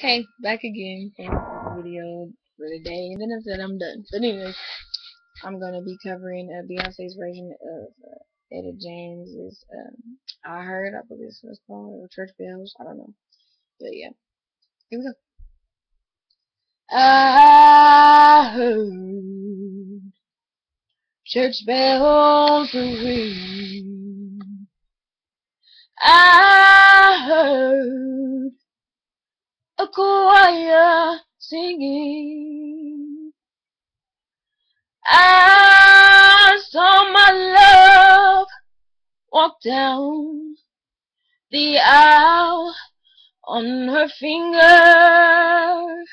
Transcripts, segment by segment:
Okay, back again for the video for the day, and then after that I'm done. But anyways, I'm gonna be covering Beyonce's version of Etta James's I Heard, I believe it's what it's called, or Church Bells, I don't know. But yeah, here we go. I heard church bells ring. I heard a choir singing. I saw my love walk down the aisle on her finger.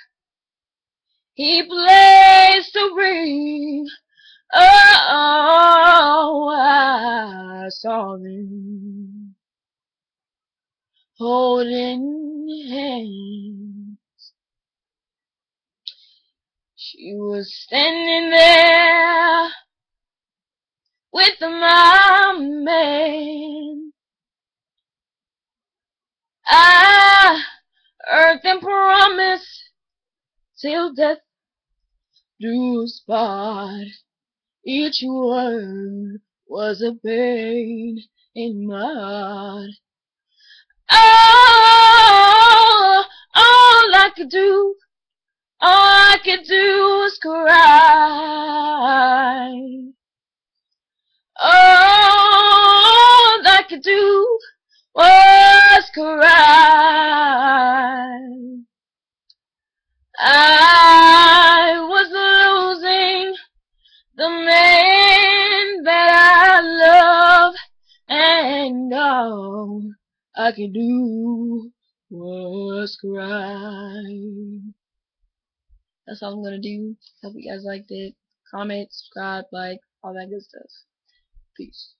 He placed a ring. Oh, I saw them holding hands. She was standing there with my man. I heard them promise till death do us part. Each word was a pain in my heart. Oh, all I could do was cry. All I could do was cry. I was losing the man that I love, and all I could do was cry. That's all I'm gonna do. Hope you guys liked it. Comment, subscribe, like, all that good stuff. Peace.